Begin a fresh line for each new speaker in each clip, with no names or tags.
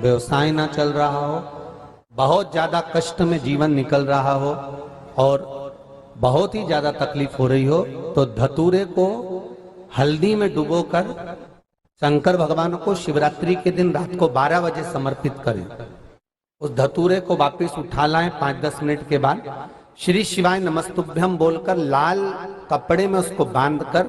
व्यवसाय ना चल रहा हो, बहुत ज्यादा कष्ट में जीवन निकल रहा हो और बहुत ही ज्यादा तकलीफ हो रही हो, तो धतूरे को हल्दी में डुबोकर शंकर भगवान को शिवरात्रि के दिन रात को 12 बजे समर्पित करें। उस धतूरे को वापस उठा लाएं 5-10 मिनट के बाद, श्री शिवाय नमस्तुभ्यम बोलकर लाल कपड़े में उसको बांधकर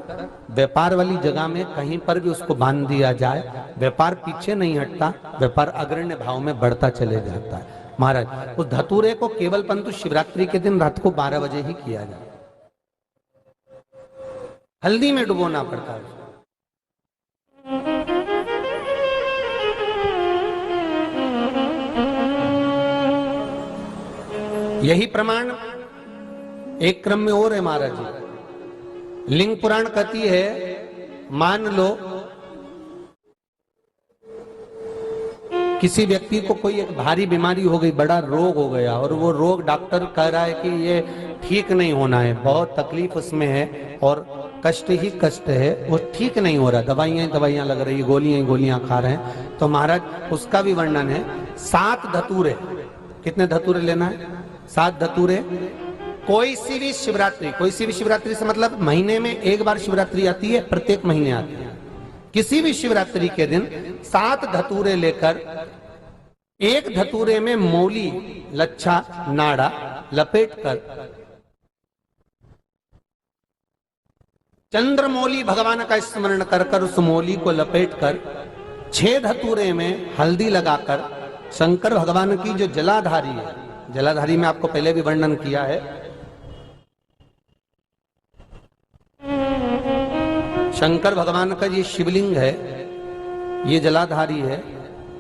व्यापार वाली जगह में कहीं पर भी उसको बांध दिया जाए। व्यापार पीछे नहीं हटता, व्यापार अग्रण्य भाव में बढ़ता चले जाता है। महाराज, उस धतूरे को केवल परंतु शिवरात्रि के दिन रात को 12 बजे ही किया जाए, हल्दी में डुबोना पड़ता है। यही प्रमाण एक क्रम में और है महाराज जी। लिंग पुराण कहती है, मान लो किसी व्यक्ति को कोई एक भारी बीमारी हो गई, बड़ा रोग हो गया, और वो रोग डॉक्टर कह रहा है कि ये ठीक नहीं होना है, बहुत तकलीफ उसमें है और कष्ट ही कष्ट है, वो ठीक नहीं हो रहा, दवाइयां लग रही, गोलियां खा रहे हैं। तो महाराज उसका भी वर्णन है। 7 धतूरे, कितने धतूरे लेना है? 7 धतूरे। कोई सी भी शिवरात्रि से मतलब महीने में एक बार शिवरात्रि आती है, प्रत्येक महीने आती है। किसी भी शिवरात्रि के दिन 7 धतूरे लेकर, एक धतूरे में मौली, लच्छा, नाड़ा लपेटकर चंद्रमौली भगवान का स्मरण कर उस मौली को लपेटकर 6 धतूरे में हल्दी लगाकर शंकर भगवान की जो जलाधारी है, जलाधारी में आपको पहले भी वर्णन किया है, शंकर भगवान का ये शिवलिंग है, ये जलाधारी है,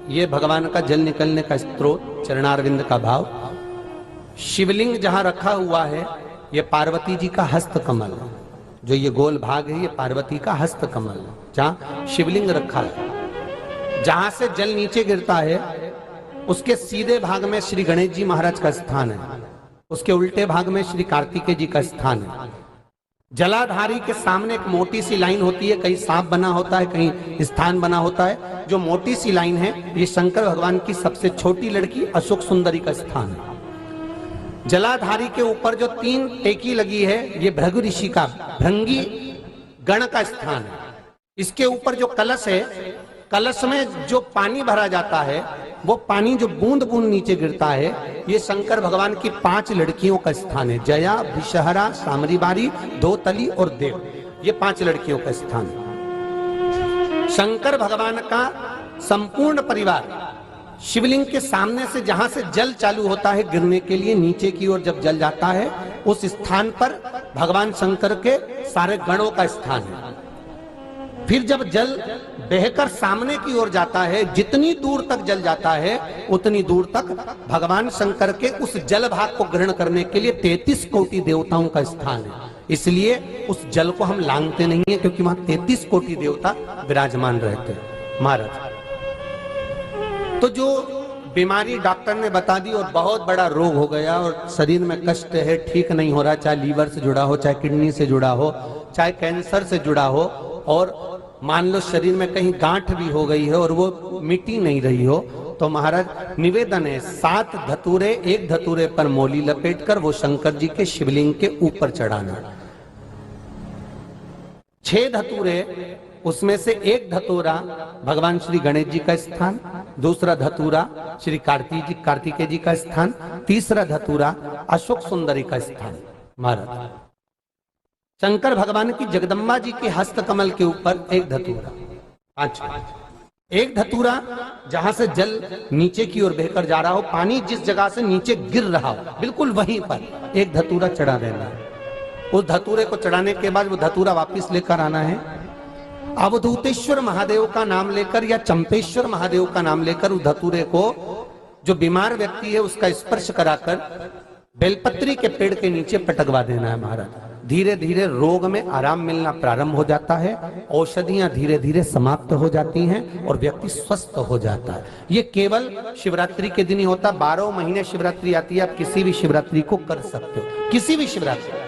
ये भगवान का जल निकलने का स्रोत, चरणारविंद का भाव। शिवलिंग जहां रखा हुआ है, ये पार्वती जी का हस्त कमल है, जो ये गोल भाग है ये पार्वती का हस्त कमल है, जहां शिवलिंग रखा है। जहां से जल नीचे गिरता है उसके सीधे भाग में श्री गणेश जी महाराज का स्थान है, उसके उल्टे भाग में श्री कार्तिकेय जी का स्थान है। जलाधारी के सामने एक मोटी सी लाइन होती है, कहीं सांप बना होता है, कहीं स्थान बना होता है। जो मोटी सी लाइन है ये शंकर भगवान की सबसे छोटी लड़की अशोक सुंदरी का स्थान है। जलाधारी के ऊपर जो 3 टेकी लगी है ये भृगु ऋषि का, भृंगी गण का स्थान है। इसके ऊपर जो कलश है, कलश में जो पानी भरा जाता है, वो पानी जो बूंद बूंद नीचे गिरता है, ये शंकर भगवान की 5 लड़कियों का स्थान है। जया, विषहरा, सामरीबारी, धोतली और देव, ये 5 लड़कियों का स्थान है। शंकर भगवान का संपूर्ण परिवार शिवलिंग के सामने से, जहां से जल चालू होता है गिरने के लिए, नीचे की ओर जब जल जाता है, उस स्थान पर भगवान शंकर के सारे गणों का स्थान है। फिर जब जल बहकर सामने की ओर जाता है, जितनी दूर तक जल जाता है उतनी दूर तक भगवान शंकर के उस जल भाग को ग्रहण करने के लिए 33 कोटि देवताओं का स्थान है। इसलिए उस जल को हम लांघते नहीं है, क्योंकि वहां 33 कोटि देवता विराजमान रहते हैं। महाराज, तो जो बीमारी डॉक्टर ने बता दी और बहुत बड़ा रोग हो गया और शरीर में कष्ट है, ठीक नहीं हो रहा, चाहे लीवर से जुड़ा हो, चाहे किडनी से जुड़ा हो, चाहे कैंसर से जुड़ा हो, और मान लो शरीर में कहीं गांठ भी हो गई है और वो मिटी नहीं रही हो, तो महाराज निवेदन है 7 धतूरे, एक धतूरे पर मौली लपेटकर वो शंकर जी के शिवलिंग के ऊपर चढ़ाना। 6 धतूरे, उसमें से एक धतूरा भगवान श्री गणेश जी का स्थान, दूसरा धतूरा श्री कार्तिकेय जी का स्थान, तीसरा धतूरा अशोक सुंदरी का स्थान। महाराज, शंकर भगवान की जगदम्बा जी के हस्त कमल के ऊपर एक धतूरा, 5, एक धतूरा जहां से जल नीचे की ओर बहकर जा रहा हो, पानी जिस जगह से नीचे गिर रहा हो बिल्कुल वहीं पर एक धतूरा चढ़ा देना है। उस धतूरे को चढ़ाने के बाद वो धतूरा वापस लेकर आना है, अवधूतेश्वर महादेव का नाम लेकर या चंपेश्वर महादेव का नाम लेकर उस धतूरे को, जो बीमार व्यक्ति है उसका स्पर्श कराकर बेलपत्री के पेड़ के नीचे पटकवा देना है। महाराज, धीरे धीरे रोग में आराम मिलना प्रारंभ हो जाता है, औषधियां धीरे धीरे समाप्त हो जाती हैं और व्यक्ति स्वस्थ हो जाता है। ये केवल शिवरात्रि के दिन ही होता, 12 महीने शिवरात्रि आती है, आप किसी भी शिवरात्रि को कर सकते हो, किसी भी शिवरात्रि।